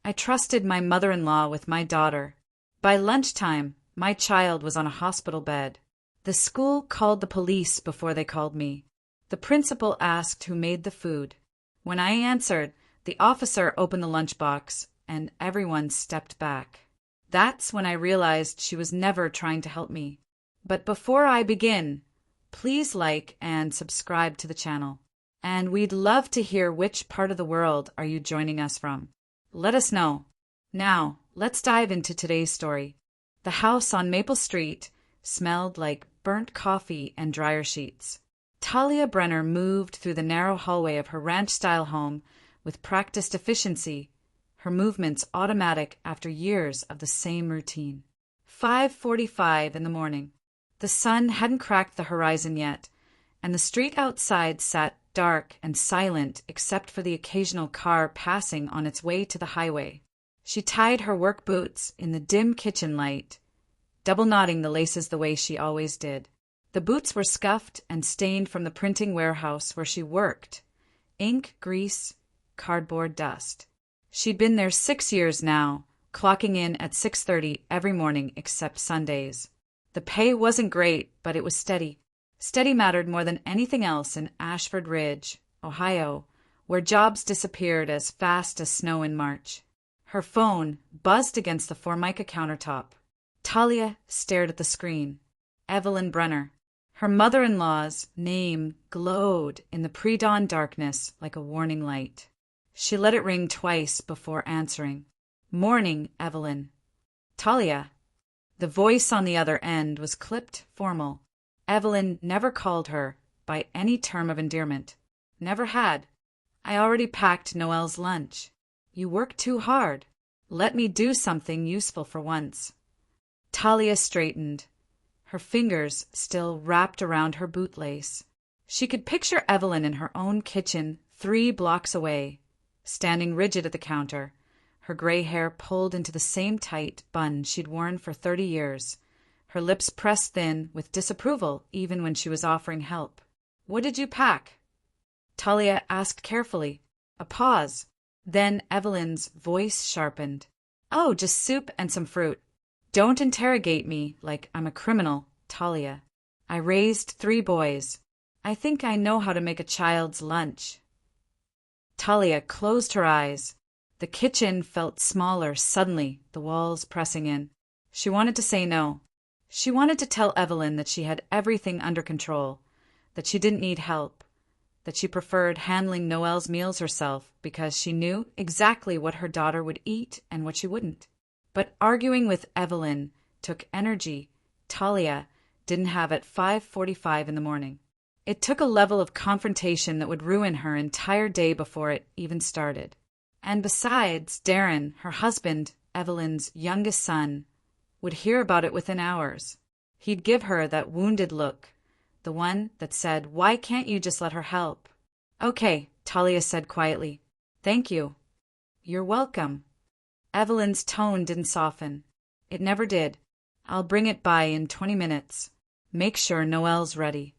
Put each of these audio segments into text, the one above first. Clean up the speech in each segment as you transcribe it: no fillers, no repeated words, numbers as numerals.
I trusted my mother-in-law with my daughter. By lunchtime, my child was on a hospital bed. The school called the police before they called me. The principal asked who made the food. When I answered, the officer opened the lunchbox, and everyone stepped back. That's when I realized she was never trying to help me. But before I begin, please like and subscribe to the channel. And we'd love to hear which part of the world are you joining us from. Let us know. Now, let's dive into today's story. The house on Maple Street smelled like burnt coffee and dryer sheets. Talia Brenner moved through the narrow hallway of her ranch-style home with practiced efficiency, her movements automatic after years of the same routine. 5:45 in the morning. The sun hadn't cracked the horizon yet, and the street outside sat dark and silent except for the occasional car passing on its way to the highway. She tied her work boots in the dim kitchen light, double knotting the laces the way she always did. The boots were scuffed and stained from the printing warehouse where she worked. Ink, grease, cardboard dust. She'd been there 6 years now, clocking in at 6:30 every morning except Sundays. The pay wasn't great, but it was steady. Steady mattered more than anything else in Ashford Ridge, Ohio, where jobs disappeared as fast as snow in March. Her phone buzzed against the Formica countertop. Talia stared at the screen. Evelyn Brenner. Her mother-in-law's name glowed in the pre-dawn darkness like a warning light. She let it ring twice before answering. "Morning, Evelyn." "Talia." The voice on the other end was clipped, formal. Evelyn never called her by any term of endearment. Never had. "I already packed Noel's lunch." "You work too hard. Let me do something useful for once." Talia straightened, her fingers still wrapped around her bootlace. She could picture Evelyn in her own kitchen 3 blocks away, standing rigid at the counter, her gray hair pulled into the same tight bun she'd worn for 30 years, her lips pressed thin with disapproval even when she was offering help. "What did you pack?" Talia asked carefully. A pause. Then Evelyn's voice sharpened. "Oh, just soup and some fruit. Don't interrogate me like I'm a criminal, Talia. I raised 3 boys. I think I know how to make a child's lunch." Talia closed her eyes. The kitchen felt smaller suddenly, the walls pressing in. She wanted to say no. She wanted to tell Evelyn that she had everything under control, that she didn't need help, that she preferred handling Noel's meals herself because she knew exactly what her daughter would eat and what she wouldn't. But arguing with Evelyn took energy Talia didn't have at 5:45 in the morning. It took a level of confrontation that would ruin her entire day before it even started. And besides, Darren, her husband, Evelyn's youngest son, would hear about it within hours. He'd give her that wounded look, the one that said, "Why can't you just let her help?" "Okay," Talia said quietly. "Thank you." "You're welcome." Evelyn's tone didn't soften. It never did. "I'll bring it by in 20 minutes. Make sure Noel's ready."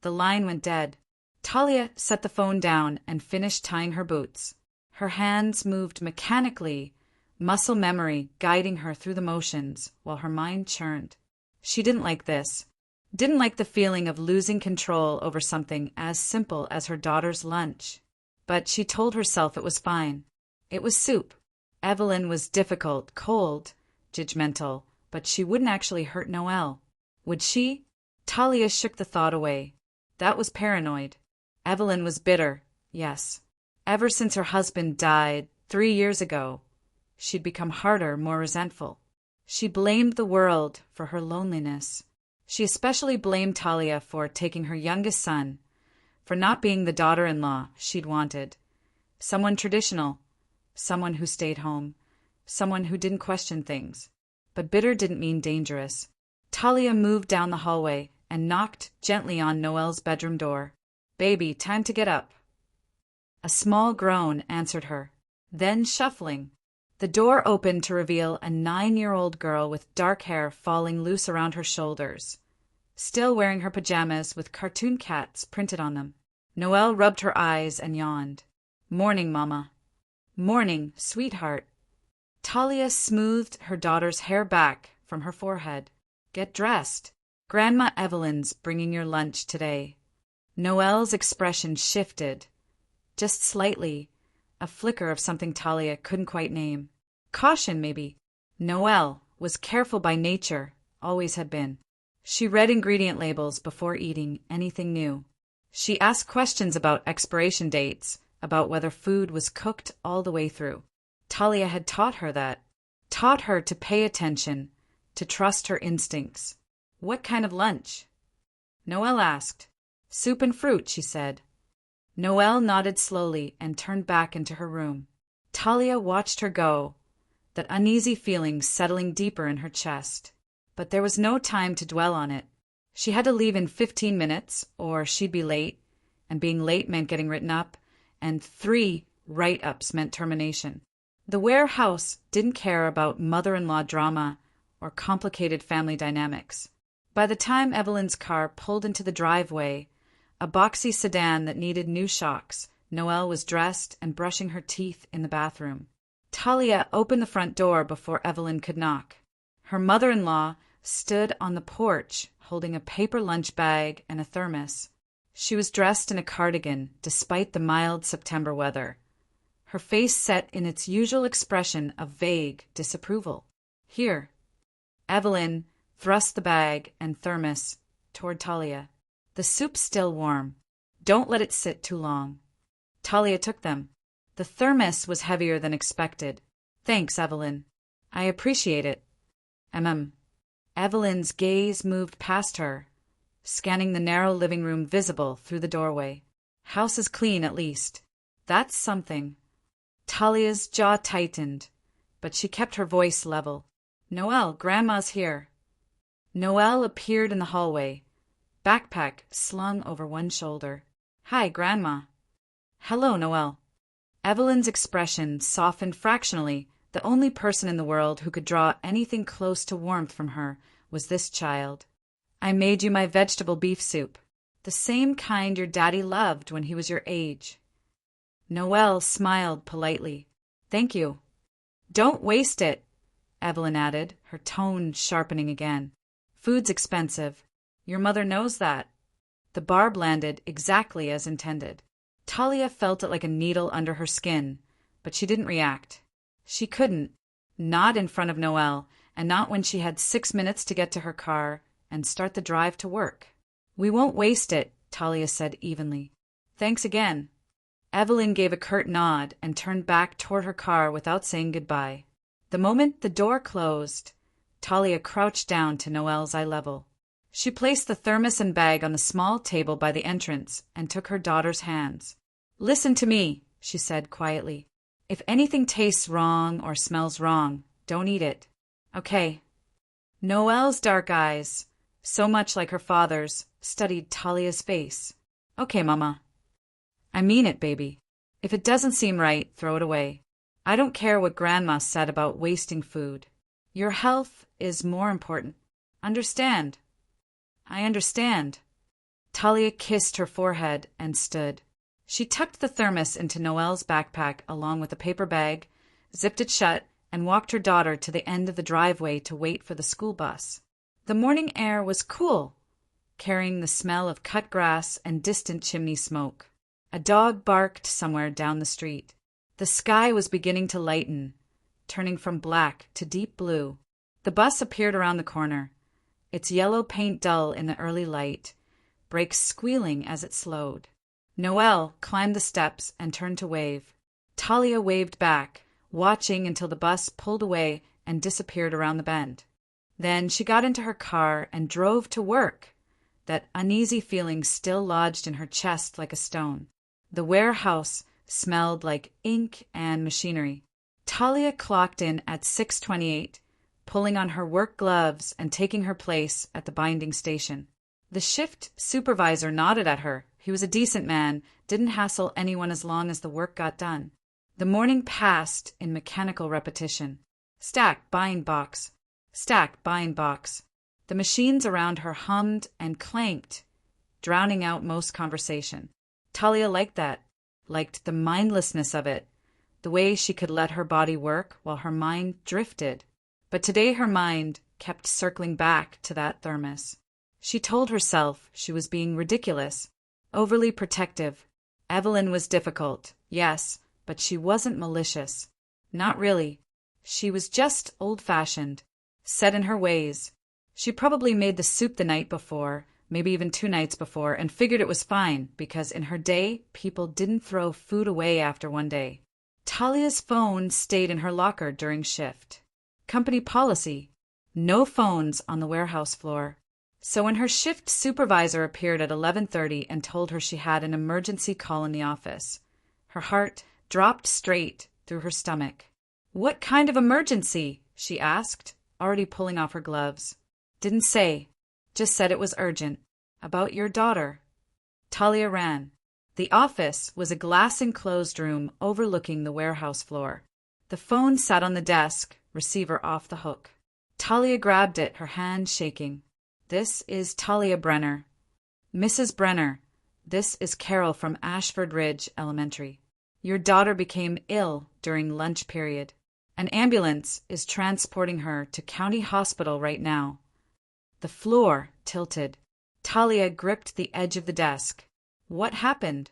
The line went dead. Talia set the phone down and finished tying her boots. Her hands moved mechanically, muscle memory guiding her through the motions while her mind churned. She didn't like this. Didn't like the feeling of losing control over something as simple as her daughter's lunch. But she told herself it was fine. It was soup. Evelyn was difficult, cold, judgmental, but she wouldn't actually hurt Noel. Would she? Talia shook the thought away. That was paranoid. Evelyn was bitter, yes. Ever since her husband died 3 years ago, she'd become harder, more resentful. She blamed the world for her loneliness. She especially blamed Talia for taking her youngest son, for not being the daughter-in-law she'd wanted. Someone traditional, someone who stayed home, someone who didn't question things. But bitter didn't mean dangerous. Talia moved down the hallway and knocked gently on Noel's bedroom door. "Baby, time to get up." A small groan answered her. Then shuffling. The door opened to reveal a 9-year-old girl with dark hair falling loose around her shoulders, still wearing her pajamas with cartoon cats printed on them. Noel rubbed her eyes and yawned. "Morning, Mama." "Morning, sweetheart." Talia smoothed her daughter's hair back from her forehead. Get dressed. Grandma Evelyn's bringing your lunch today. Noelle's expression shifted, just slightly, a flicker of something Talia couldn't quite name. Caution, maybe. Noelle was careful by nature, always had been. She read ingredient labels before eating anything new. She asked questions about expiration dates, about whether food was cooked all the way through. Talia had taught her that. Taught her to pay attention, to trust her instincts. What kind of lunch? Noelle asked. Soup and fruit, she said. Noelle nodded slowly and turned back into her room. Talia watched her go, that uneasy feeling settling deeper in her chest. But there was no time to dwell on it. She had to leave in 15 minutes, or she'd be late, and being late meant getting written up, and 3 write-ups meant termination. The warehouse didn't care about mother-in-law drama or complicated family dynamics. By the time Evelyn's car pulled into the driveway, a boxy sedan that needed new shocks, Noelle was dressed and brushing her teeth in the bathroom. Talia opened the front door before Evelyn could knock. Her mother-in-law stood on the porch holding a paper lunch bag and a thermos. She was dressed in a cardigan despite the mild September weather, her face set in its usual expression of vague disapproval. Here. Evelyn thrust the bag and thermos toward Talia. The soup's still warm. Don't let it sit too long. Talia took them. The thermos was heavier than expected. Thanks, Evelyn. I appreciate it. Evelyn's gaze moved past her, scanning the narrow living room visible through the doorway. House is clean, at least. That's something. Talia's jaw tightened, but she kept her voice level. Noelle, Grandma's here. Noelle appeared in the hallway, backpack slung over one shoulder. Hi, Grandma. Hello, Noelle. Evelyn's expression softened fractionally. The only person in the world who could draw anything close to warmth from her was this child. I made you my vegetable beef soup, the same kind your daddy loved when he was your age. Noelle smiled politely. Thank you. Don't waste it, Evelyn added, her tone sharpening again. Food's expensive. Your mother knows that. The barb landed exactly as intended. Talia felt it like a needle under her skin, but she didn't react. She couldn't, not in front of Noelle, and not when she had 6 minutes to get to her car and start the drive to work. We won't waste it, Talia said evenly. Thanks again. Evelyn gave a curt nod and turned back toward her car without saying goodbye. The moment the door closed, Talia crouched down to Noelle's eye level. She placed the thermos and bag on the small table by the entrance and took her daughter's hands. Listen to me, she said quietly. If anything tastes wrong or smells wrong, don't eat it. Okay. Noelle's dark eyes, so much like her father's, studied Talia's face. Okay, Mama. I mean it, baby. If it doesn't seem right, throw it away. I don't care what Grandma said about wasting food. Your health is more important. Understand? I understand. Talia kissed her forehead and stood. She tucked the thermos into Noelle's backpack along with a paper bag, zipped it shut, and walked her daughter to the end of the driveway to wait for the school bus. The morning air was cool, carrying the smell of cut grass and distant chimney smoke. A dog barked somewhere down the street. The sky was beginning to lighten, turning from black to deep blue. The bus appeared around the corner, its yellow paint dull in the early light, brakes squealing as it slowed. Noelle climbed the steps and turned to wave. Talia waved back, watching until the bus pulled away and disappeared around the bend. Then she got into her car and drove to work, that uneasy feeling still lodged in her chest like a stone. The warehouse smelled like ink and machinery. Talia clocked in at 6:28, pulling on her work gloves and taking her place at the binding station. The shift supervisor nodded at her. He was a decent man, didn't hassle anyone as long as the work got done. The morning passed in mechanical repetition. Stack, bind box. Stack, bind box. The machines around her hummed and clanked, drowning out most conversation. Talia liked that, liked the mindlessness of it, the way she could let her body work while her mind drifted. But today her mind kept circling back to that thermos. She told herself she was being ridiculous, overly protective. Evelyn was difficult, yes, but she wasn't malicious. Not really. She was just old-fashioned, set in her ways. She probably made the soup the night before, maybe even 2 nights before, and figured it was fine because in her day, people didn't throw food away after one day. Talia's phone stayed in her locker during shift. Company policy: no phones on the warehouse floor. So when her shift supervisor appeared at 11:30 and told her she had an emergency call in the office, her heart dropped straight through her stomach. "What kind of emergency?" she asked, already pulling off her gloves. "Didn't say. Just said it was urgent. About your daughter." Talia ran. The office was a glass-enclosed room overlooking the warehouse floor. The phone sat on the desk, receiver off the hook. Talia grabbed it, her hand shaking. "This is Talia Brenner." "Mrs. Brenner, this is Carol from Ashford Ridge Elementary. Your daughter became ill during lunch period. An ambulance is transporting her to County Hospital right now." The floor tilted. Talia gripped the edge of the desk. What happened?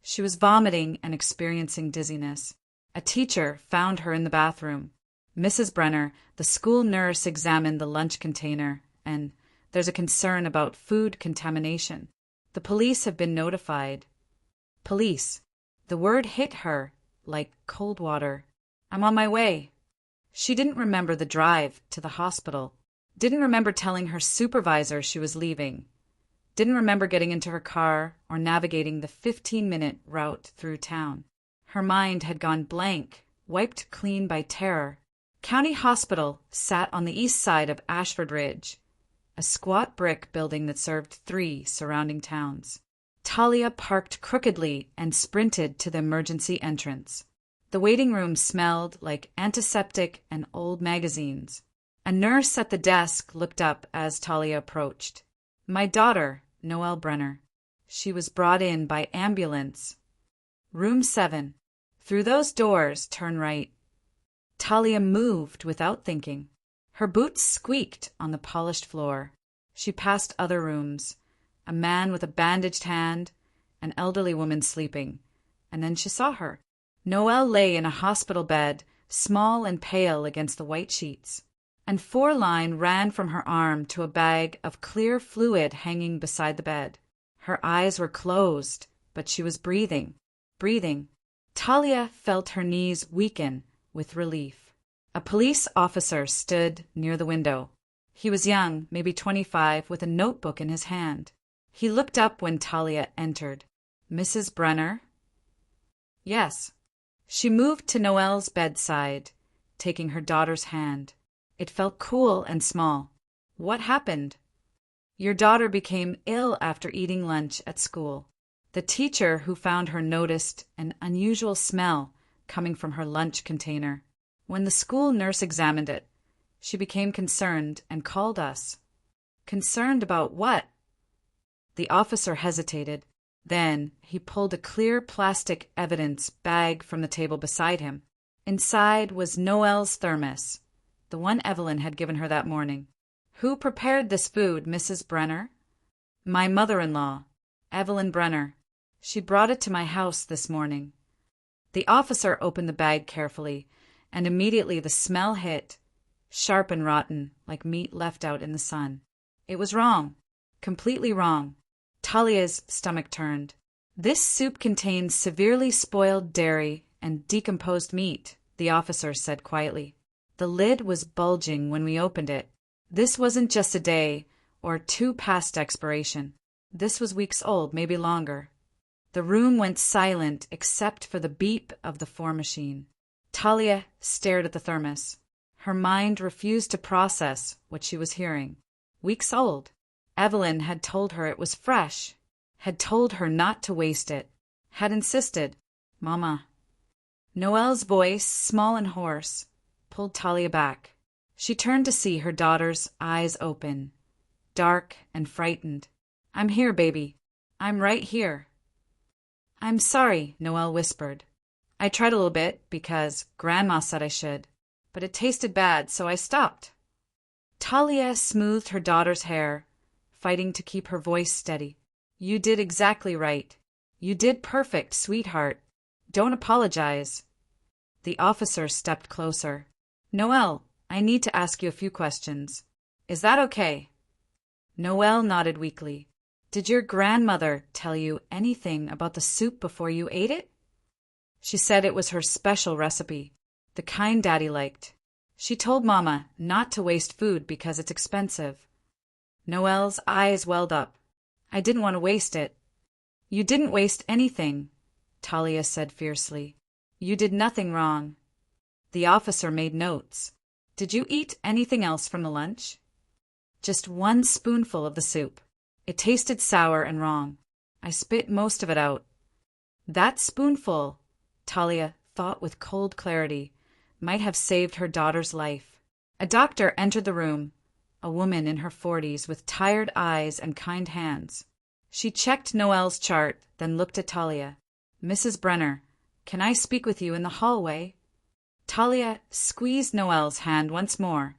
She was vomiting and experiencing dizziness. A teacher found her in the bathroom. "Mrs. Brenner, the school nurse examined the lunch container, and there's a concern about food contamination. The police have been notified." Police. The word hit her like cold water. "I'm on my way." She didn't remember the drive to the hospital. Didn't remember telling her supervisor she was leaving. Didn't remember getting into her car or navigating the 15-minute route through town. Her mind had gone blank, wiped clean by terror. County Hospital sat on the east side of Ashford Ridge, a squat brick building that served 3 surrounding towns. Talia parked crookedly and sprinted to the emergency entrance. The waiting room smelled like antiseptic and old magazines. A nurse at the desk looked up as Talia approached. "My daughter, Noelle Brenner. She was brought in by ambulance. Room 7. Through those doors, turn right." Talia moved without thinking. Her boots squeaked on the polished floor. She passed other rooms. A man with a bandaged hand, an elderly woman sleeping, and then she saw her. Noelle lay in a hospital bed, small and pale against the white sheets, and 4-line ran from her arm to a bag of clear fluid hanging beside the bed. Her eyes were closed, but she was breathing. Talia felt her knees weaken with relief. A police officer stood near the window. He was young, maybe 25, with a notebook in his hand. He looked up when Talia entered. "Mrs. Brenner?" "Yes." She moved to Noelle's bedside, taking her daughter's hand. It felt cool and small. "What happened?" "Your daughter became ill after eating lunch at school. The teacher who found her noticed an unusual smell coming from her lunch container. When the school nurse examined it, she became concerned and called us." "Concerned about what?" The officer hesitated. Then he pulled a clear plastic evidence bag from the table beside him. Inside was Noelle's thermos, the one Evelyn had given her that morning. "Who prepared this food, Mrs. Brenner?" "My mother-in-law, Evelyn Brenner. She brought it to my house this morning." The officer opened the bag carefully, and immediately the smell hit, sharp and rotten, like meat left out in the sun. It was wrong, completely wrong. Talia's stomach turned. "This soup contains severely spoiled dairy and decomposed meat," the officer said quietly. "The lid was bulging when we opened it. This wasn't just a day or 2 past expiration. This was weeks old, maybe longer." The room went silent except for the beep of the 4 machine. Talia stared at the thermos. Her mind refused to process what she was hearing. Weeks old. Evelyn had told her it was fresh, had told her not to waste it, had insisted. "Mama." Noelle's voice, small and hoarse, pulled Talia back. She turned to see her daughter's eyes open, dark and frightened. "I'm here, baby. I'm right here." "I'm sorry," Noelle whispered. I tried a little bit because Grandma said I should, but it tasted bad, so I stopped. Talia smoothed her daughter's hair, fighting to keep her voice steady. You did exactly right. You did perfect, sweetheart. Don't apologize. The officer stepped closer. Noelle, I need to ask you a few questions. Is that okay? Noelle nodded weakly. Did your grandmother tell you anything about the soup before you ate it? She said it was her special recipe, the kind Daddy liked. She told Mama not to waste food because it's expensive. Noelle's eyes welled up. I didn't want to waste it. You didn't waste anything, Talia said fiercely. You did nothing wrong. The officer made notes. Did you eat anything else from the lunch? Just one spoonful of the soup. It tasted sour and wrong. I spit most of it out. That spoonful, Talia thought with cold clarity, might have saved her daughter's life. A doctor entered the room, a woman in her 40s with tired eyes and kind hands. She checked Noelle's chart, then looked at Talia. Mrs. Brenner, can I speak with you in the hallway? Talia squeezed Noelle's hand once more,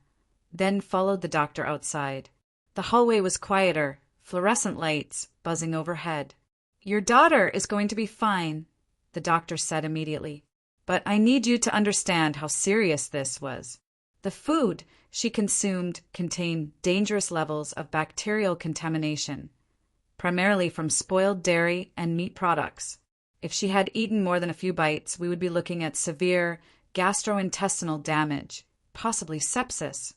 then followed the doctor outside. The hallway was quieter, fluorescent lights buzzing overhead. Your daughter is going to be fine, the doctor said immediately. But I need you to understand how serious this was. The food she consumed contained dangerous levels of bacterial contamination, primarily from spoiled dairy and meat products. If she had eaten more than a few bites, we would be looking at severe gastrointestinal damage, possibly sepsis.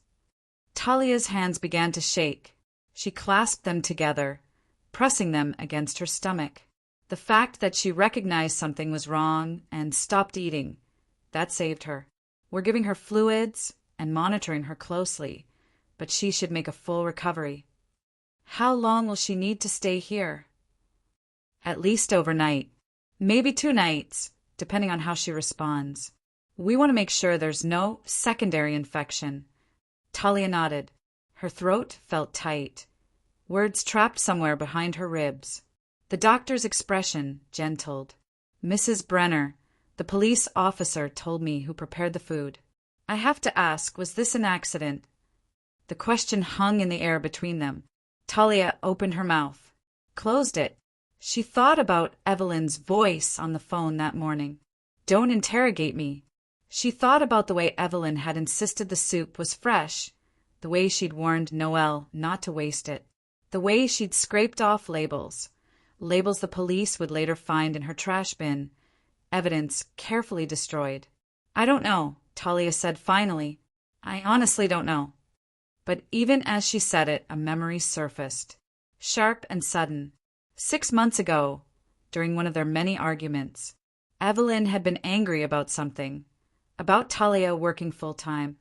Talia's hands began to shake. She clasped them together, pressing them against her stomach. The fact that she recognized something was wrong and stopped eating, that saved her. We're giving her fluids and monitoring her closely, but she should make a full recovery. How long will she need to stay here? At least overnight. Maybe 2 nights, depending on how she responds. We want to make sure there's no secondary infection. Talia nodded. Her throat felt tight, words trapped somewhere behind her ribs. The doctor's expression gentled. Mrs. Brenner, the police officer told me who prepared the food. I have to ask, was this an accident? The question hung in the air between them. Talia opened her mouth, closed it. She thought about Evelyn's voice on the phone that morning. Don't interrogate me. She thought about the way Evelyn had insisted the soup was fresh, the way she'd warned Noelle not to waste it, the way she'd scraped off labels the police would later find in her trash bin, evidence carefully destroyed. I don't know, Talia said finally. I honestly don't know. But even as she said it, a memory surfaced, sharp and sudden. 6 months ago, during one of their many arguments, Evelyn had been angry about something, about Talia working full-time,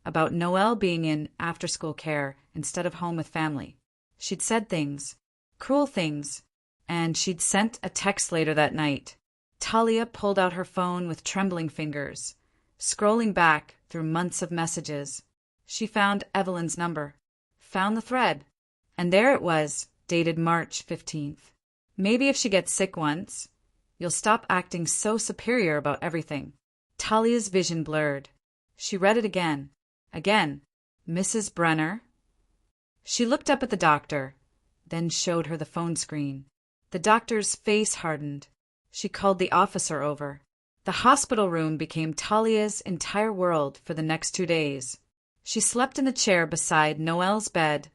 about Noelle being in after-school care instead of home with family. She'd said things, cruel things, and she'd sent a text later that night. Talia pulled out her phone with trembling fingers, scrolling back through months of messages. She found Evelyn's number, found the thread, and there it was, dated March 15th. Maybe if she gets sick once, you'll stop acting so superior about everything. Talia's vision blurred. She read it again. Again. Mrs. Brenner? She looked up at the doctor, then showed her the phone screen. The doctor's face hardened. She called the officer over. The hospital room became Talia's entire world for the next 2 days. She slept in the chair beside Noelle's bed,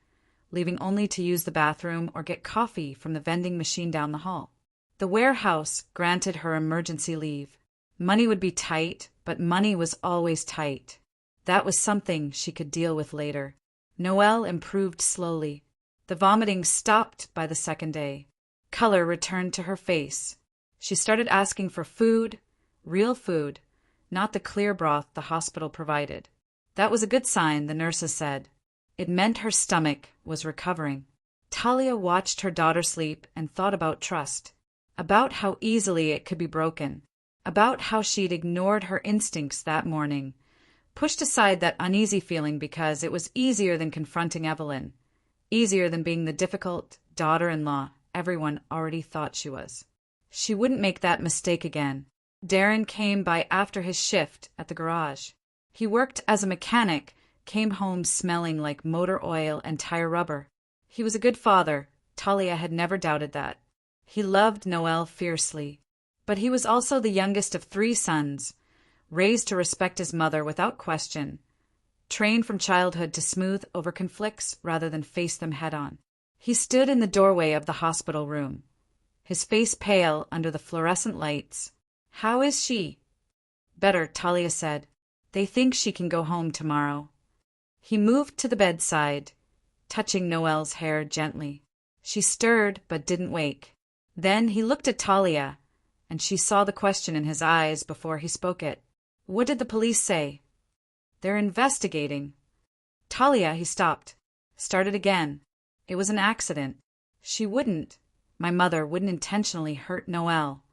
leaving only to use the bathroom or get coffee from the vending machine down the hall. The warehouse granted her emergency leave. Money would be tight, but money was always tight. That was something she could deal with later. Noelle improved slowly. The vomiting stopped by the 2nd day. Color returned to her face. She started asking for food, real food, not the clear broth the hospital provided. That was a good sign, the nurses said. It meant her stomach was recovering. Talia watched her daughter sleep and thought about trust, about how easily it could be broken, about how she'd ignored her instincts that morning, pushed aside that uneasy feeling because it was easier than confronting Evelyn, easier than being the difficult daughter-in-law everyone already thought she was. She wouldn't make that mistake again. Darren came by after his shift at the garage. He worked as a mechanic, came home smelling like motor oil and tire rubber. He was a good father. Talia had never doubted that. He loved Noel fiercely. But he was also the youngest of 3 sons, raised to respect his mother without question, trained from childhood to smooth over conflicts rather than face them head-on. He stood in the doorway of the hospital room, his face pale under the fluorescent lights. "How is she?" "Better," Talia said. "They think she can go home tomorrow." He moved to the bedside, touching Noel's hair gently. She stirred but didn't wake. Then he looked at Talia, and she saw the question in his eyes before he spoke it. "What did the police say?" "They're investigating." "Talia," he stopped. Started again. "It was an accident. My mother wouldn't intentionally hurt Noel."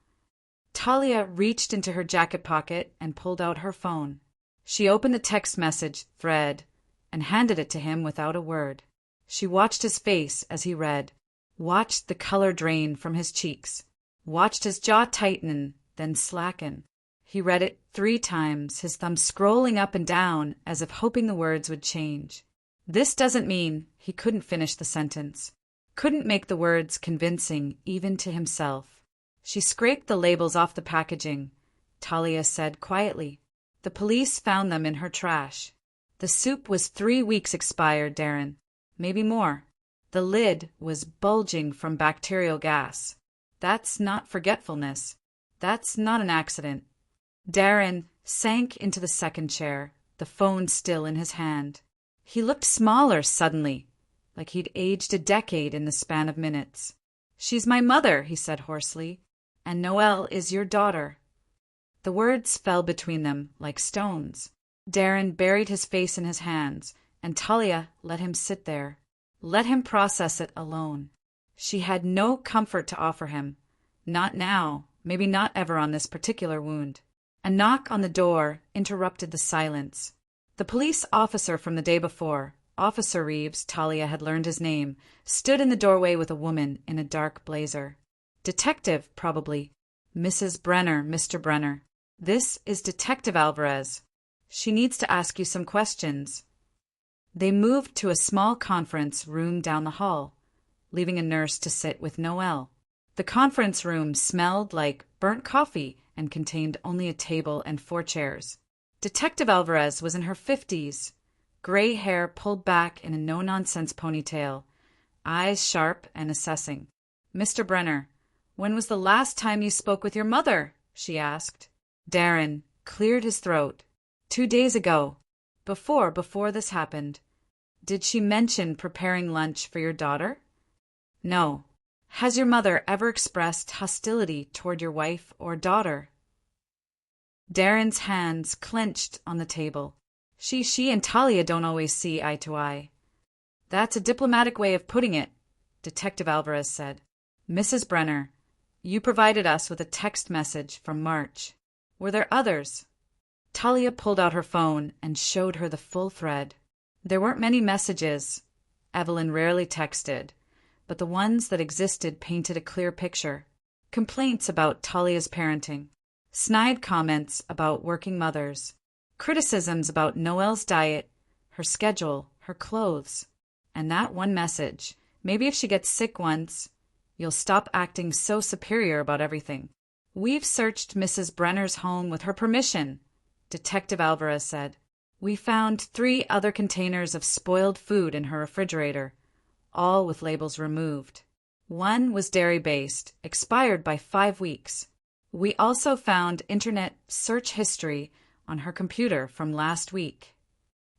Talia reached into her jacket pocket and pulled out her phone. She opened the text message thread and handed it to him without a word. She watched his face as he read, watched the color drain from his cheeks, watched his jaw tighten, then slacken. He read it 3 times, his thumb scrolling up and down as if hoping the words would change. "This doesn't mean," he couldn't finish the sentence. Couldn't make the words convincing even to himself. She scraped the labels off the packaging. Talia said quietly, "The police found them in her trash." The soup was 3 weeks expired, Darren. Maybe more. The lid was bulging from bacterial gas. That's not forgetfulness. That's not an accident. Darren sank into the second chair, the phone still in his hand. He looked smaller suddenly, like he'd aged a decade in the span of minutes. "She's my mother," he said hoarsely, "and Noel is your daughter." The words fell between them like stones. Darren buried his face in his hands, and Talia let him sit there, let him process it alone. She had no comfort to offer him. Not now, maybe not ever on this particular wound. A knock on the door interrupted the silence. The police officer from the day before, Officer Reeves, Talia had learned his name, stood in the doorway with a woman in a dark blazer. Detective, probably. "Mrs. Brenner, Mr. Brenner. This is Detective Alvarez. She needs to ask you some questions." They moved to a small conference room down the hall, leaving a nurse to sit with Noel. The conference room smelled like burnt coffee and contained only a table and 4 chairs. Detective Alvarez was in her 50s, gray hair pulled back in a no-nonsense ponytail, eyes sharp and assessing. "Mr. Brenner, when was the last time you spoke with your mother?" she asked. Darren cleared his throat. 2 days ago. Before this happened. "Did she mention preparing lunch for your daughter?" "No." "Has your mother ever expressed hostility toward your wife or daughter?" Darren's hands clenched on the table. She and Talia don't always see eye to eye." "That's a diplomatic way of putting it," Detective Alvarez said. "Mrs. Brenner, you provided us with a text message from March. Were there others?" Talia pulled out her phone and showed her the full thread. There weren't many messages. Evelyn rarely texted, but the ones that existed painted a clear picture. Complaints about Talia's parenting, snide comments about working mothers, criticisms about Noel's diet, her schedule, her clothes. And that one message, "Maybe if she gets sick once, you'll stop acting so superior about everything." "We've searched Mrs. Brenner's home with her permission," Detective Alvarez said. "We found 3 other containers of spoiled food in her refrigerator, all with labels removed. One was dairy-based, expired by 5 weeks. We also found internet search history on her computer from last week."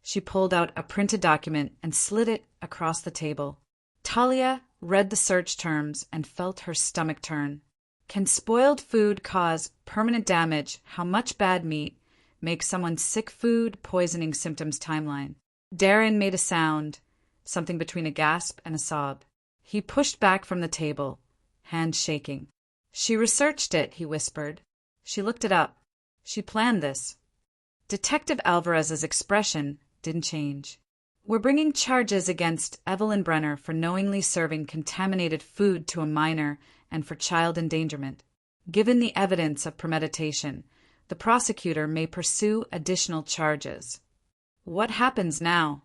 She pulled out a printed document and slid it across the table. Talia read the search terms and felt her stomach turn. Can spoiled food cause permanent damage? How much bad meat makes someone sick? Food poisoning symptoms timeline. Darren made a sound, something between a gasp and a sob. He pushed back from the table, hand shaking. "She researched it," he whispered. "She looked it up. She planned this." Detective Alvarez's expression didn't change. "We're bringing charges against Evelyn Brenner for knowingly serving contaminated food to a minor and for child endangerment." Given the evidence of premeditation, the prosecutor may pursue additional charges. What happens now?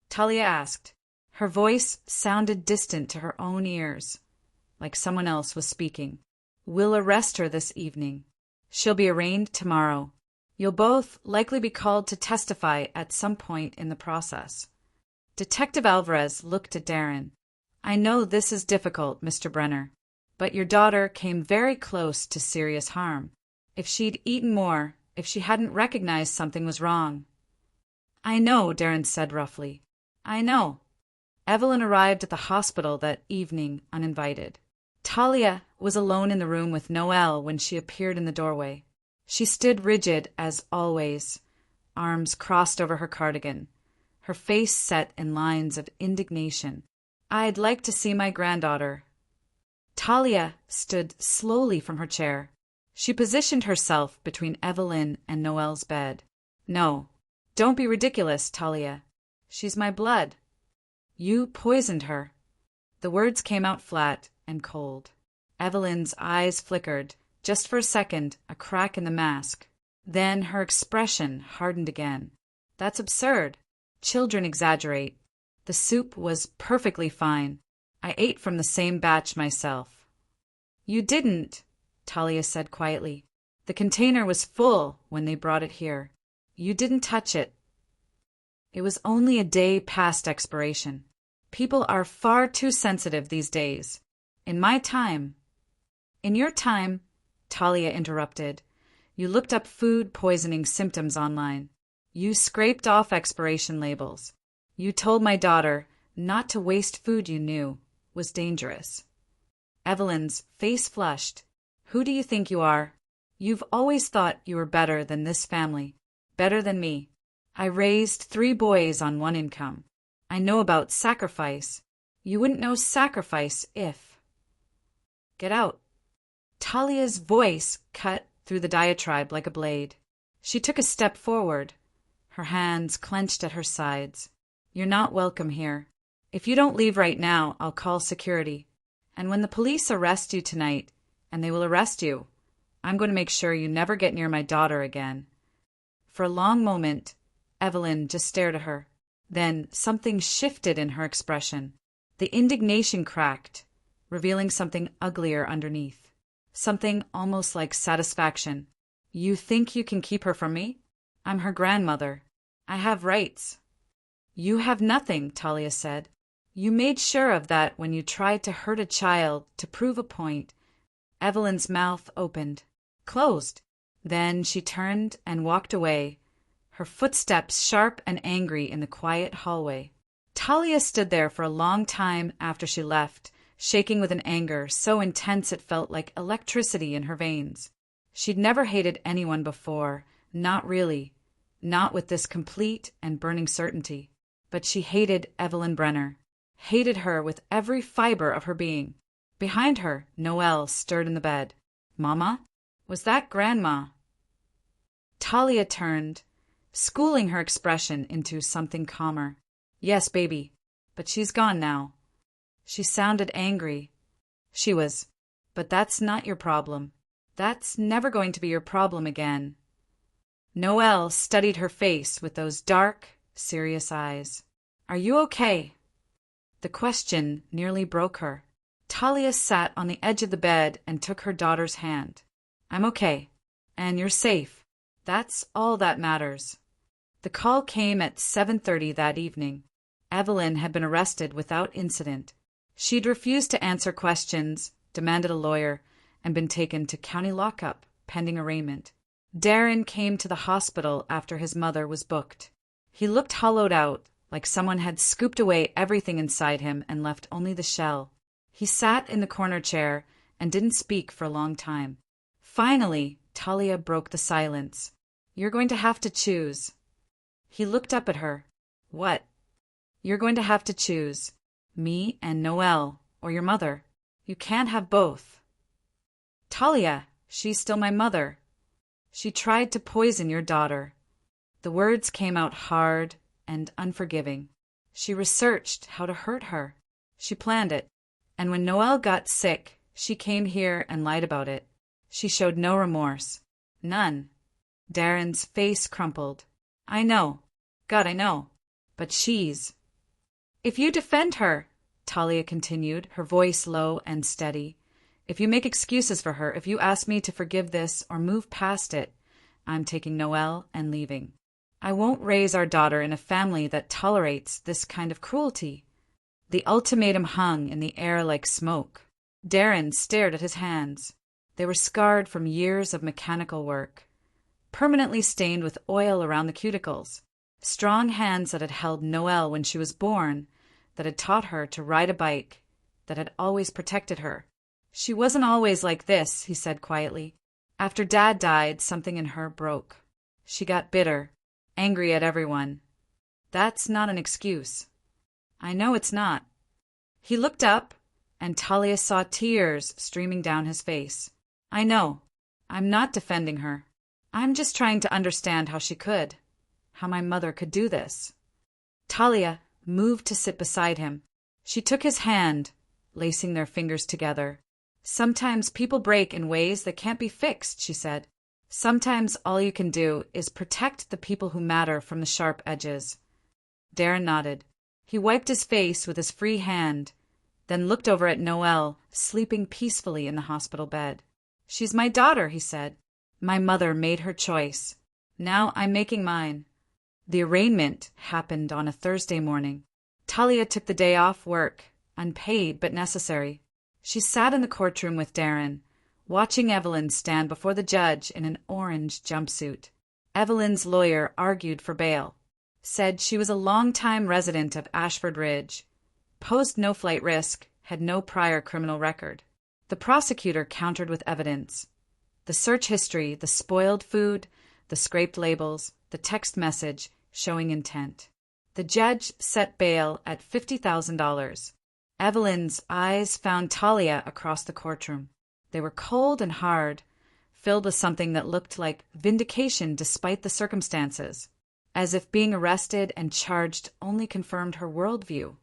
Talia asked. Her voice sounded distant to her own ears, like someone else was speaking. We'll arrest her this evening. She'll be arraigned tomorrow. You'll both likely be called to testify at some point in the process. Detective Alvarez looked at Darren. I know this is difficult, Mr. Brenner, but your daughter came very close to serious harm. If she'd eaten more, if she hadn't recognized something was wrong. I know, Darren said roughly. I know. Evelyn arrived at the hospital that evening uninvited. Talia was alone in the room with Noelle when she appeared in the doorway. She stood rigid as always, arms crossed over her cardigan, her face set in lines of indignation. I'd like to see my granddaughter. Talia stood slowly from her chair. She positioned herself between Evelyn and Noelle's bed. No, don't be ridiculous, Talia. She's my blood. You poisoned her. The words came out flat and cold. Evelyn's eyes flickered, just for a second, a crack in the mask. Then her expression hardened again. That's absurd. Children exaggerate. The soup was perfectly fine. I ate from the same batch myself. You didn't, Talia said quietly. The container was full when they brought it here. You didn't touch it. It was only a day past expiration. People are far too sensitive these days. In my time. In your time, Talia interrupted. You looked up food poisoning symptoms online. You scraped off expiration labels. You told my daughter not to waste food you knew was dangerous. Evelyn's face flushed. Who do you think you are? You've always thought you were better than this family, better than me. I raised 3 boys on 1 income. I know about sacrifice. You wouldn't know sacrifice if... Get out. Talia's voice cut through the diatribe like a blade. She took a step forward, her hands clenched at her sides. You're not welcome here. If you don't leave right now, I'll call security. And when the police arrest you tonight, and they will arrest you, I'm going to make sure you never get near my daughter again. For a long moment, Evelyn just stared at her. Then something shifted in her expression. The indignation cracked, revealing something uglier underneath. Something almost like satisfaction. You think you can keep her from me? I'm her grandmother. I have rights. You have nothing, Talia said. You made sure of that when you tried to hurt a child to prove a point. Evelyn's mouth opened, closed. Then she turned and walked away, her footsteps sharp and angry in the quiet hallway. Talia stood there for a long time after she left, shaking with an anger so intense it felt like electricity in her veins. She'd never hated anyone before, not really, not with this complete and burning certainty. But she hated Evelyn Brenner, hated her with every fiber of her being. Behind her, Noelle stirred in the bed. Mama? Was that Grandma? Talia turned, schooling her expression into something calmer. Yes, baby, but she's gone now. She sounded angry. She was. But that's not your problem. That's never going to be your problem again. Noelle studied her face with those dark, serious eyes. Are you okay? The question nearly broke her. Talia sat on the edge of the bed and took her daughter's hand. I'm okay. And you're safe. That's all that matters. The call came at 7:30 that evening. Evelyn had been arrested without incident. She'd refused to answer questions, demanded a lawyer, and been taken to county lockup, pending arraignment. Darren came to the hospital after his mother was booked. He looked hollowed out, like someone had scooped away everything inside him and left only the shell. He sat in the corner chair and didn't speak for a long time. Finally, Talia broke the silence. You're going to have to choose. He looked up at her. What? You're going to have to choose. Me and Noelle, or your mother. You can't have both. Talia, she's still my mother. She tried to poison your daughter. The words came out hard and unforgiving. She researched how to hurt her. She planned it. And when Noelle got sick, she came here and lied about it. She showed no remorse. None. Darren's face crumpled. I know. God, I know. But she's... If you defend her, Talia continued, her voice low and steady, if you make excuses for her, if you ask me to forgive this or move past it, I'm taking Noelle and leaving. I won't raise our daughter in a family that tolerates this kind of cruelty. The ultimatum hung in the air like smoke. Darren stared at his hands. They were scarred from years of mechanical work, permanently stained with oil around the cuticles. Strong hands that had held Noelle when she was born, that had taught her to ride a bike, that had always protected her. She wasn't always like this, he said quietly. After Dad died, something in her broke. She got bitter, angry at everyone. That's not an excuse. I know it's not. He looked up, and Talia saw tears streaming down his face. I know. I'm not defending her. I'm just trying to understand how she could. How my mother could do this. Talia moved to sit beside him. She took his hand, lacing their fingers together. Sometimes people break in ways that can't be fixed, she said. Sometimes all you can do is protect the people who matter from the sharp edges. Darren nodded. He wiped his face with his free hand, then looked over at Noelle, sleeping peacefully in the hospital bed. She's my daughter, he said. My mother made her choice. Now I'm making mine. The arraignment happened on a Thursday morning. Talia took the day off work, unpaid but necessary. She sat in the courtroom with Darren, watching Evelyn stand before the judge in an orange jumpsuit. Evelyn's lawyer argued for bail, said she was a long-time resident of Ashford Ridge, posed no flight risk, had no prior criminal record. The prosecutor countered with evidence. The search history, the spoiled food, the scraped labels, the text message showing intent. The judge set bail at $50,000. Evelyn's eyes found Talia across the courtroom. They were cold and hard, filled with something that looked like vindication despite the circumstances, as if being arrested and charged only confirmed her worldview,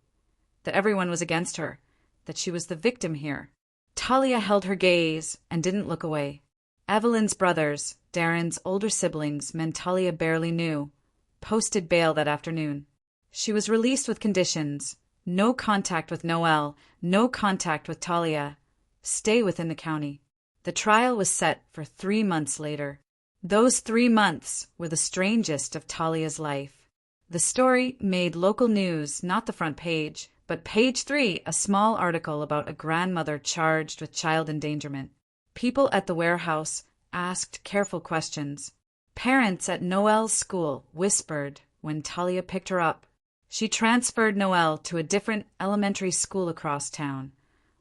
that everyone was against her, that she was the victim here. Talia held her gaze and didn't look away. Evelyn's brothers, Darren's older siblings, men Talia barely knew, posted bail that afternoon. She was released with conditions: no contact with Noelle, no contact with Talia, stay within the county. The trial was set for 3 months later. Those 3 months were the strangest of Talia's life. The story made local news, not the front page, but page 3, a small article about a grandmother charged with child endangerment. People at the warehouse asked careful questions. Parents at Noelle's school whispered when Talia picked her up. She transferred Noelle to a different elementary school across town,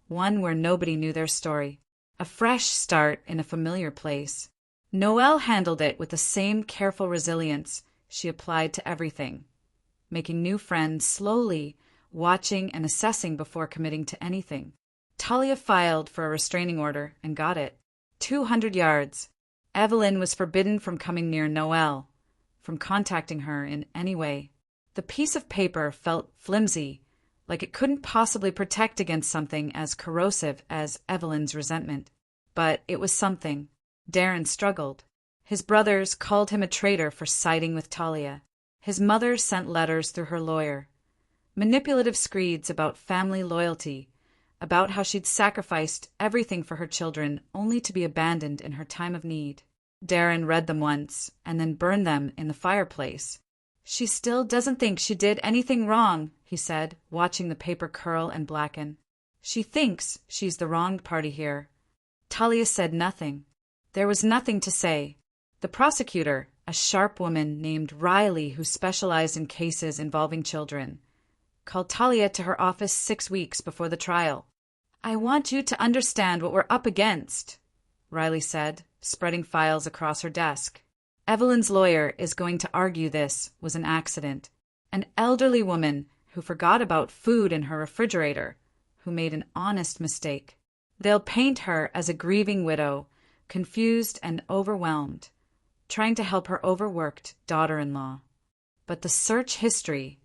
one where nobody knew their story. A fresh start in a familiar place. Noelle handled it with the same careful resilience she applied to everything, making new friends slowly, watching and assessing before committing to anything. Talia filed for a restraining order and got it. 200 yards. Evelyn was forbidden from coming near Noelle, from contacting her in any way. The piece of paper felt flimsy, like it couldn't possibly protect against something as corrosive as Evelyn's resentment. But it was something. Darren struggled. His brothers called him a traitor for siding with Talia. His mother sent letters through her lawyer. Manipulative screeds about family loyalty, about how she'd sacrificed everything for her children only to be abandoned in her time of need. Darren read them once and then burned them in the fireplace. She still doesn't think she did anything wrong, he said, watching the paper curl and blacken. She thinks she's the wronged party here. Talia said nothing. There was nothing to say. The prosecutor, a sharp woman named Riley who specialized in cases involving children, called Talia to her office 6 weeks before the trial. I want you to understand what we're up against, Riley said, spreading files across her desk. Evelyn's lawyer is going to argue this was an accident. An elderly woman who forgot about food in her refrigerator, who made an honest mistake. They'll paint her as a grieving widow, confused and overwhelmed, trying to help her overworked daughter-in-law. But the search history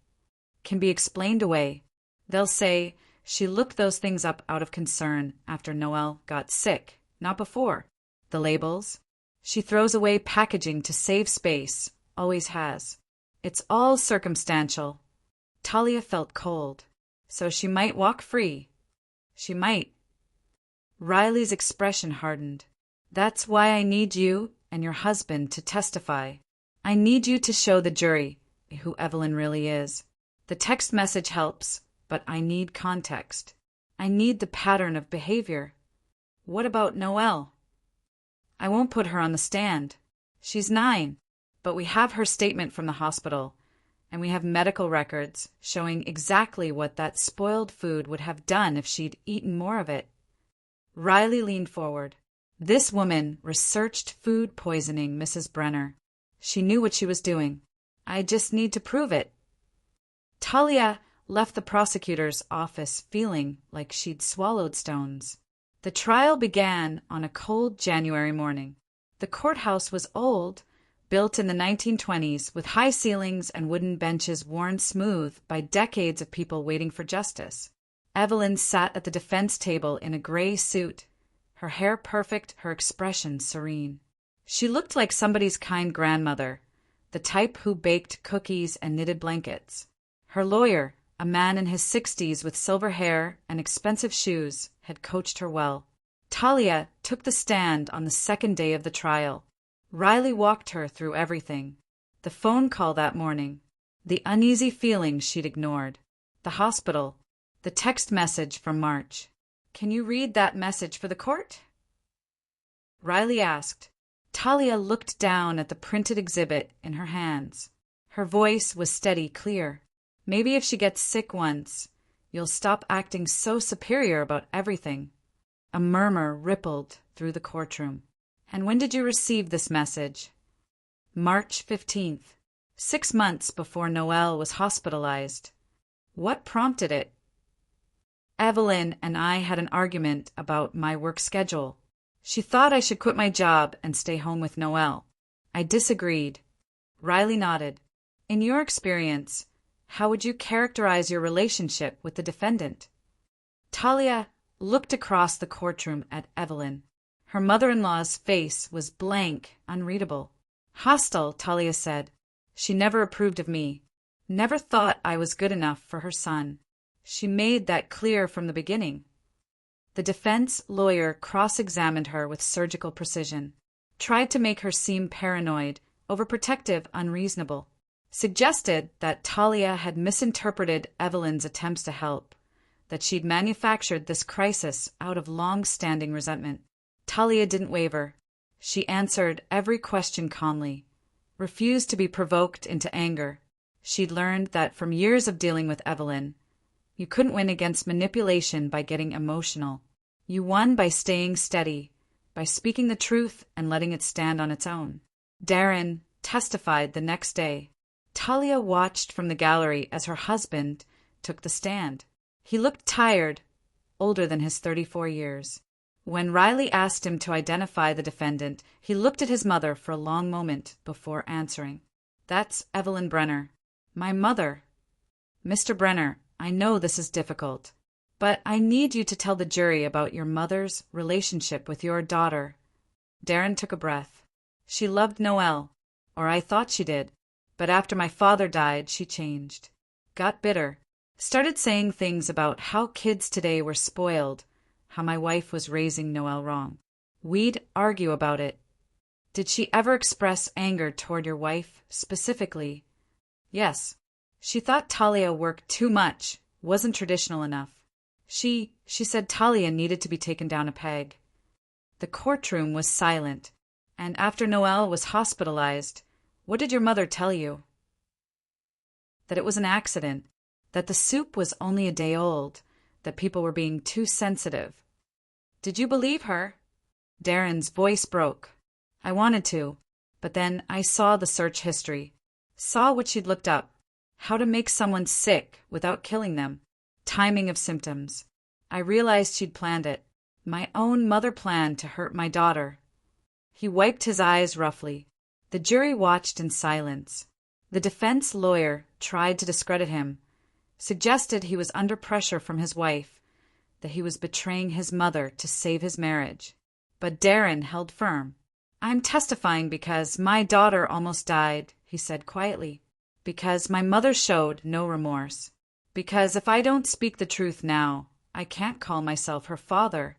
can be explained away. They'll say she looked those things up out of concern after Noelle got sick, not before. The labels? She throws away packaging to save space, always has. It's all circumstantial. Talia felt cold. So she might walk free. She might. Riley's expression hardened. That's why I need you and your husband to testify. I need you to show the jury who Evelyn really is. The text message helps, but I need context. I need the pattern of behavior. What about Noelle? I won't put her on the stand. She's 9, but we have her statement from the hospital, and we have medical records showing exactly what that spoiled food would have done if she'd eaten more of it. Riley leaned forward. This woman researched food poisoning, Mrs. Brenner. She knew what she was doing. I just need to prove it. Talia left the prosecutor's office feeling like she'd swallowed stones. The trial began on a cold January morning. The courthouse was old, built in the 1920s with high ceilings and wooden benches worn smooth by decades of people waiting for justice. Evelyn sat at the defense table in a gray suit, her hair perfect, her expression serene. She looked like somebody's kind grandmother, the type who baked cookies and knitted blankets. Her lawyer, a man in his 60s with silver hair and expensive shoes, had coached her well. Talia took the stand on the second day of the trial. Riley walked her through everything. The phone call that morning, the uneasy feeling she'd ignored, the hospital, the text message from March. Can you read that message for the court? Riley asked. Talia looked down at the printed exhibit in her hands. Her voice was steady, clear. Maybe if she gets sick once, you'll stop acting so superior about everything. A murmur rippled through the courtroom. And when did you receive this message? March 15th, 6 months before Noelle was hospitalized. What prompted it? Evelyn and I had an argument about my work schedule. She thought I should quit my job and stay home with Noelle. I disagreed. Riley nodded. In your experience, how would you characterize your relationship with the defendant? Talia looked across the courtroom at Evelyn. Her mother-in-law's face was blank, unreadable. Hostile, Talia said. She never approved of me. Never thought I was good enough for her son. She made that clear from the beginning. The defense lawyer cross-examined her with surgical precision, tried to make her seem paranoid, overprotective, unreasonable, suggested that Talia had misinterpreted Evelyn's attempts to help, that she'd manufactured this crisis out of long-standing resentment. Talia didn't waver. She answered every question calmly, refused to be provoked into anger. She'd learned that from years of dealing with Evelyn, you couldn't win against manipulation by getting emotional. You won by staying steady, by speaking the truth and letting it stand on its own. Darren testified the next day. Talia watched from the gallery as her husband took the stand. He looked tired, older than his 34 years. When Riley asked him to identify the defendant, he looked at his mother for a long moment before answering. That's Evelyn Brenner. My mother. Mr. Brenner, I know this is difficult, but I need you to tell the jury about your mother's relationship with your daughter. Darren took a breath. She loved Noelle, or I thought she did, but after my father died, she changed. Got bitter. Started saying things about how kids today were spoiled, how my wife was raising Noelle wrong. We'd argue about it. Did she ever express anger toward your wife, specifically? Yes. She thought Talia worked too much, wasn't traditional enough. She said Talia needed to be taken down a peg. The courtroom was silent, and after Noelle was hospitalized, what did your mother tell you? That it was an accident, that the soup was only a day old, that people were being too sensitive. Did you believe her? Darren's voice broke. I wanted to, but then I saw the search history, saw what she'd looked up, how to make someone sick without killing them, timing of symptoms. I realized she'd planned it. My own mother planned to hurt my daughter. He wiped his eyes roughly. The jury watched in silence. The defense lawyer tried to discredit him, suggested he was under pressure from his wife, that he was betraying his mother to save his marriage. But Darren held firm. "I'm testifying because my daughter almost died," he said quietly. "Because my mother showed no remorse. Because if I don't speak the truth now, I can't call myself her father."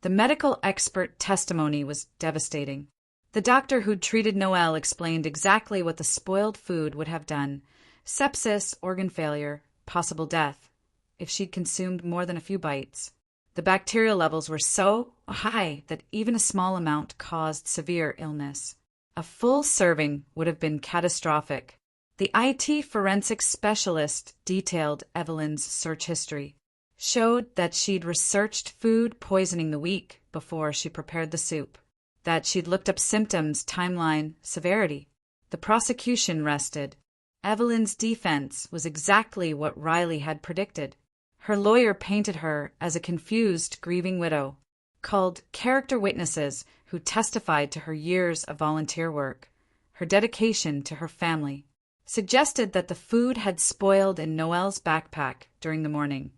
The medical expert testimony was devastating. The doctor who'd treated Noelle explained exactly what the spoiled food would have done: sepsis, organ failure, possible death, if she'd consumed more than a few bites. The bacterial levels were so high that even a small amount caused severe illness. A full serving would have been catastrophic. The IT forensic specialist detailed Evelyn's search history, showed that she'd researched food poisoning the week before she prepared the soup, that she'd looked up symptoms, timeline, severity. The prosecution rested. Evelyn's defense was exactly what Riley had predicted. Her lawyer painted her as a confused, grieving widow, called character witnesses who testified to her years of volunteer work, her dedication to her family, suggested that the food had spoiled in Noelle's backpack during the morning,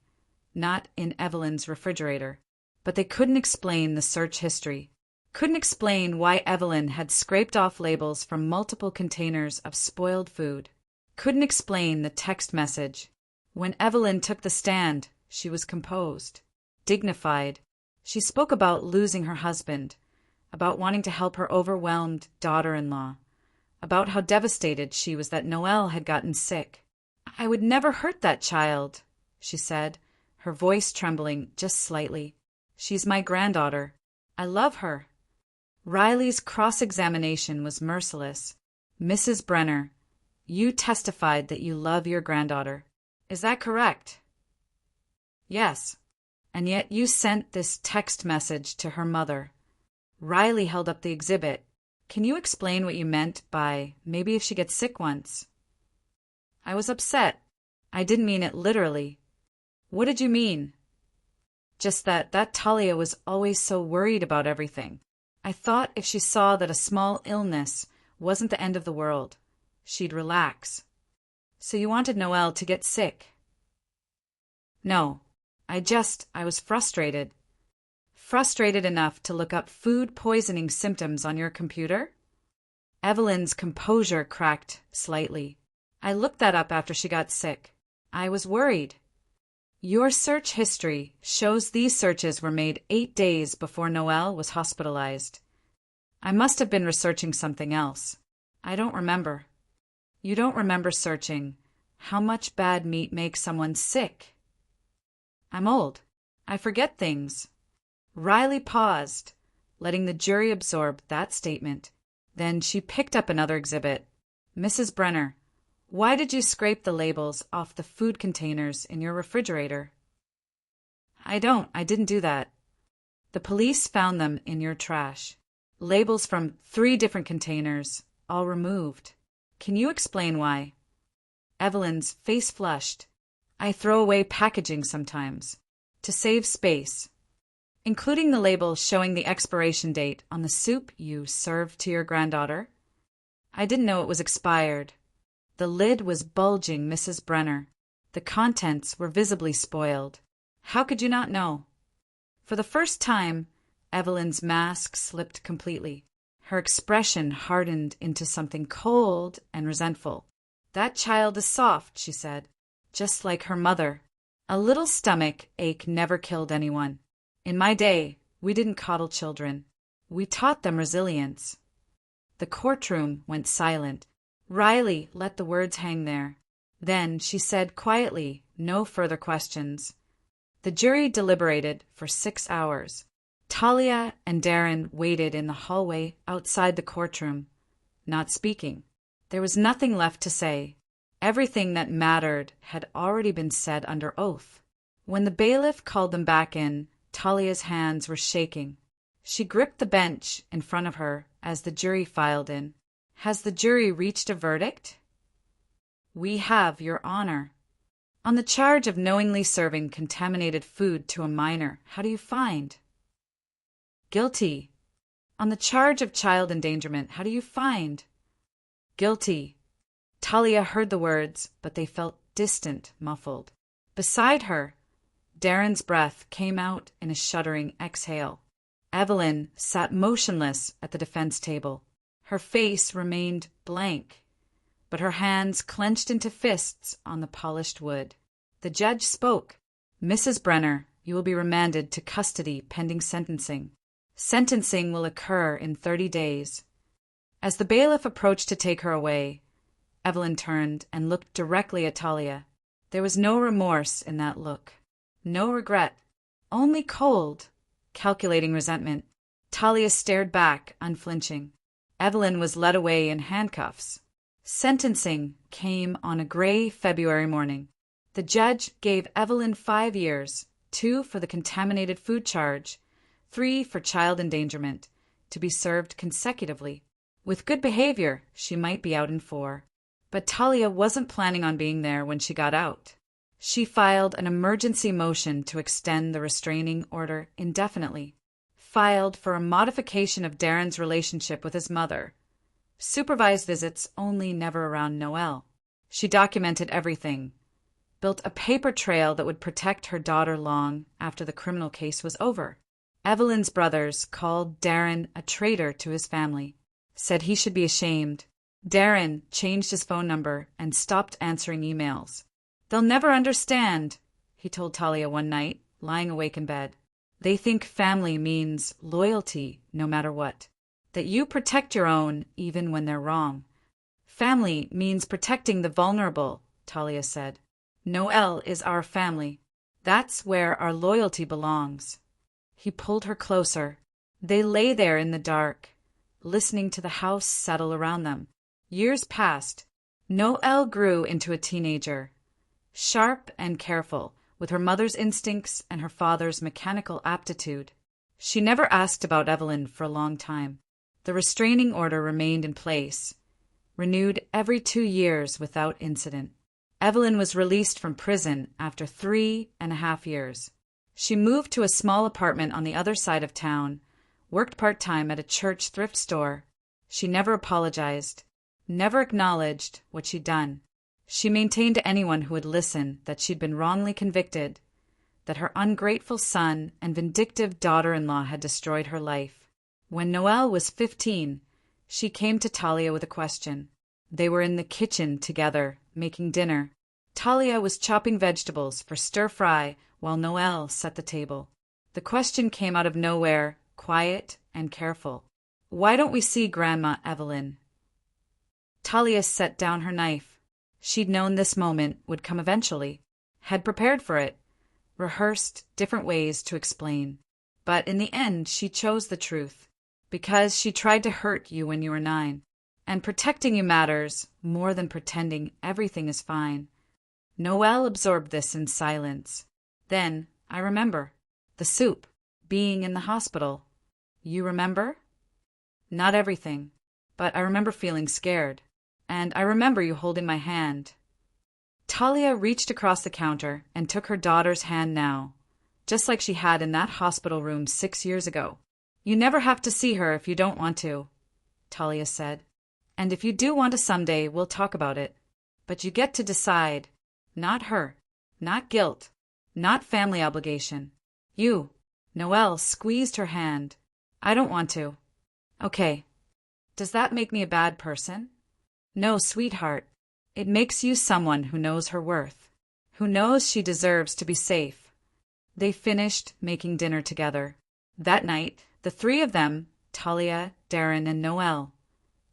not in Evelyn's refrigerator. But they couldn't explain the search history, couldn't explain why Evelyn had scraped off labels from multiple containers of spoiled food, couldn't explain the text message. When Evelyn took the stand, she was composed, dignified. She spoke about losing her husband, about wanting to help her overwhelmed daughter-in-law, about how devastated she was that Noelle had gotten sick. "I would never hurt that child," she said, her voice trembling just slightly. "She's my granddaughter. I love her." Riley's cross-examination was merciless. "Mrs. Brenner, you testified that you love your granddaughter. Is that correct?" "Yes. And yet you sent this text message to her mother." Riley held up the exhibit. "Can you explain what you meant by maybe if she gets sick once?" "I was upset. I didn't mean it literally." "What did you mean?" "Just that Talia was always so worried about everything. I thought if she saw that a small illness wasn't the end of the world, she'd relax." "So you wanted Noelle to get sick?" "No. I was frustrated." "Frustrated enough to look up food poisoning symptoms on your computer?" Evelyn's composure cracked slightly. "I looked that up after she got sick. I was worried." "Your search history shows these searches were made 8 days before Noelle was hospitalized." "I must have been researching something else. I don't remember." "You don't remember searching how much bad meat makes someone sick?" "I'm old. I forget things." Riley paused, letting the jury absorb that statement. Then she picked up another exhibit. "Mrs. Brenner, why did you scrape the labels off the food containers in your refrigerator?" I didn't do that." "The police found them in your trash. Labels from 3 different containers, all removed. Can you explain why?" Evelyn's face flushed. "I throw away packaging sometimes, to save space." "Including the label showing the expiration date on the soup you served to your granddaughter?" "I didn't know it was expired." The lid was bulging, Mrs. Brenner. The contents were visibly spoiled. "How could you not know?" For the first time, Evelyn's mask slipped completely. Her expression hardened into something cold and resentful. "That child is soft," she said, "just like her mother. A little stomach ache never killed anyone. In my day, we didn't coddle children. We taught them resilience." The courtroom went silent. Riley let the words hang there. Then she said quietly, no further questions. The jury deliberated for 6 hours. Talia and Darren waited in the hallway outside the courtroom, not speaking. There was nothing left to say. Everything that mattered had already been said under oath. When the bailiff called them back in, Talia's hands were shaking. She gripped the bench in front of her as the jury filed in. "Has the jury reached a verdict?" "We have, Your Honor." "On the charge of knowingly serving contaminated food to a minor, how do you find?" "Guilty." "On the charge of child endangerment, how do you find?" "Guilty." Talia heard the words, but they felt distant, muffled. Beside her, Darren's breath came out in a shuddering exhale. Evelyn sat motionless at the defense table. Her face remained blank, but her hands clenched into fists on the polished wood. The judge spoke. "Mrs. Brenner, you will be remanded to custody pending sentencing. Sentencing will occur in 30 days. As the bailiff approached to take her away, Evelyn turned and looked directly at Talia. There was no remorse in that look. No regret. Only cold, calculating resentment. Talia stared back, unflinching. Evelyn was led away in handcuffs. Sentencing came on a gray February morning. The judge gave Evelyn 5 years, 2 for the contaminated food charge, 3 for child endangerment, to be served consecutively. With good behavior, she might be out in 4. But Talia wasn't planning on being there when she got out. She filed an emergency motion to extend the restraining order indefinitely. Filed for a modification of Darren's relationship with his mother. Supervised visits only, never around Noelle. She documented everything. Built a paper trail that would protect her daughter long after the criminal case was over. Evelyn's brothers called Darren a traitor to his family. Said he should be ashamed. Darren changed his phone number and stopped answering emails. "They'll never understand," he told Talia one night, lying awake in bed. "They think family means loyalty no matter what. That you protect your own even when they're wrong. Family means protecting the vulnerable," Talia said. "Noelle is our family. That's where our loyalty belongs." He pulled her closer. They lay there in the dark, listening to the house settle around them. Years passed. Noelle grew into a teenager, sharp and careful, with her mother's instincts and her father's mechanical aptitude. She never asked about Evelyn for a long time. The restraining order remained in place, renewed every 2 years without incident. Evelyn was released from prison after 3.5 years. She moved to a small apartment on the other side of town, worked part-time at a church thrift store. She never apologized, never acknowledged what she'd done. She maintained to anyone who would listen that she'd been wrongly convicted, that her ungrateful son and vindictive daughter-in-law had destroyed her life. When Noelle was 15, she came to Talia with a question. They were in the kitchen together, making dinner. Talia was chopping vegetables for stir-fry while Noelle set the table. The question came out of nowhere, quiet and careful. "Why don't we see Grandma Evelyn?" Talia set down her knife. She'd known this moment would come eventually, had prepared for it, rehearsed different ways to explain. But in the end, she chose the truth, because she tried to hurt you when you were 9. And protecting you matters more than pretending everything is fine. Noelle absorbed this in silence. Then, I remember. The soup. Being in the hospital. You remember? Not everything, but I remember feeling scared. And I remember you holding my hand. Talia reached across the counter and took her daughter's hand now, just like she had in that hospital room 6 years ago. "You never have to see her if you don't want to," Talia said. "And if you do want to someday, we'll talk about it. But you get to decide. Not her. Not guilt. Not family obligation. You." Noelle squeezed her hand. "I don't want to." "Okay. Does that make me a bad person?" "No, sweetheart. It makes you someone who knows her worth, who knows she deserves to be safe." They finished making dinner together. That night, the 3 of them, Talia, Darren, and Noelle,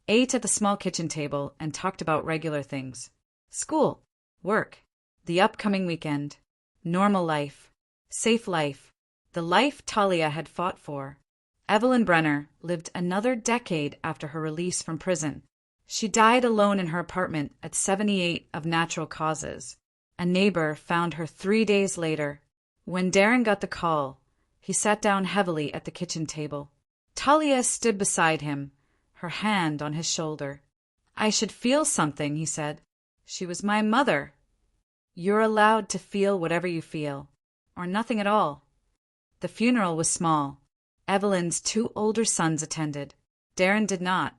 ate at the small kitchen table and talked about regular things. School, work, the upcoming weekend, normal life, safe life, the life Talia had fought for. Evelyn Brenner lived another decade after her release from prison. She died alone in her apartment at 78 of natural causes. A neighbor found her 3 days later. When Darren got the call, he sat down heavily at the kitchen table. Talia stood beside him, her hand on his shoulder. "I should feel something," he said. "She was my mother." "You're allowed to feel whatever you feel, or nothing at all." The funeral was small. Evelyn's 2 older sons attended. Darren did not.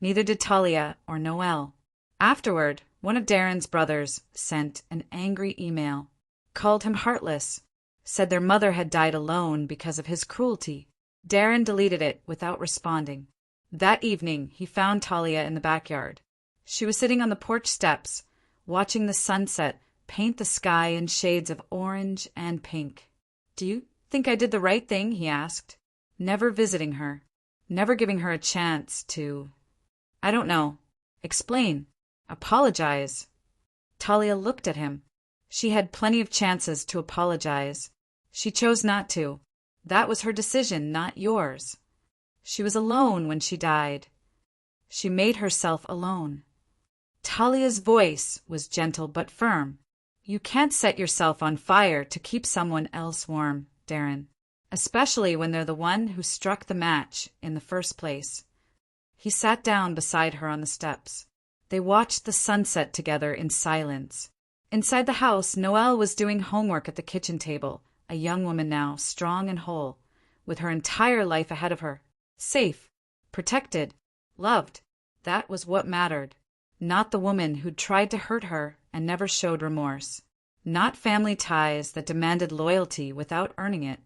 Neither did Talia or Noelle. Afterward, one of Darren's brothers sent an angry email, called him heartless, said their mother had died alone because of his cruelty. Darren deleted it without responding. That evening, he found Talia in the backyard. She was sitting on the porch steps, watching the sunset paint the sky in shades of orange and pink. "Do you think I did the right thing?" he asked. Never visiting her. Never giving her a chance to… "I don't know. Explain. Apologize." Talia looked at him. She had plenty of chances to apologize. She chose not to. That was her decision, not yours. She was alone when she died. She made herself alone. Talia's voice was gentle but firm. "You can't set yourself on fire to keep someone else warm, Darren. Especially when they're the one who struck the match in the first place." He sat down beside her on the steps. They watched the sunset together in silence. Inside the house, Noelle was doing homework at the kitchen table, a young woman now, strong and whole, with her entire life ahead of her. Safe, protected, loved. That was what mattered. Not the woman who'd tried to hurt her and never showed remorse. Not family ties that demanded loyalty without earning it.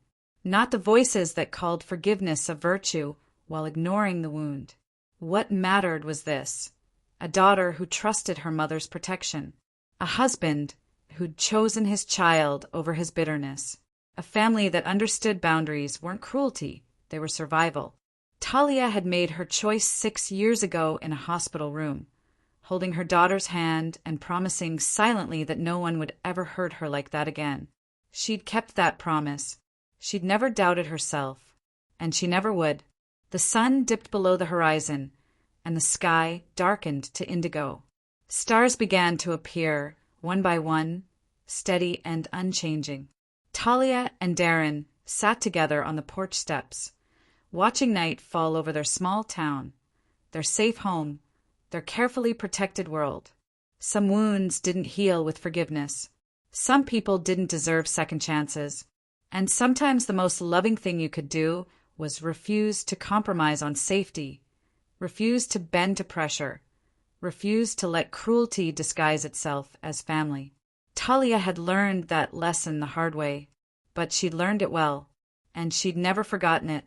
Not the voices that called forgiveness a virtue while ignoring the wound. What mattered was this: a daughter who trusted her mother's protection. A husband who'd chosen his child over his bitterness. A family that understood boundaries weren't cruelty, they were survival. Talia had made her choice 6 years ago in a hospital room, holding her daughter's hand and promising silently that no one would ever hurt her like that again. She'd kept that promise. She'd never doubted herself, and she never would. The sun dipped below the horizon, and the sky darkened to indigo. Stars began to appear, one by one, steady and unchanging. Talia and Darren sat together on the porch steps, watching night fall over their small town, their safe home, their carefully protected world. Some wounds didn't heal with forgiveness. Some people didn't deserve second chances. And sometimes the most loving thing you could do was refuse to compromise on safety, refuse to bend to pressure, refuse to let cruelty disguise itself as family. Talia had learned that lesson the hard way, but she'd learned it well, and she'd never forgotten it.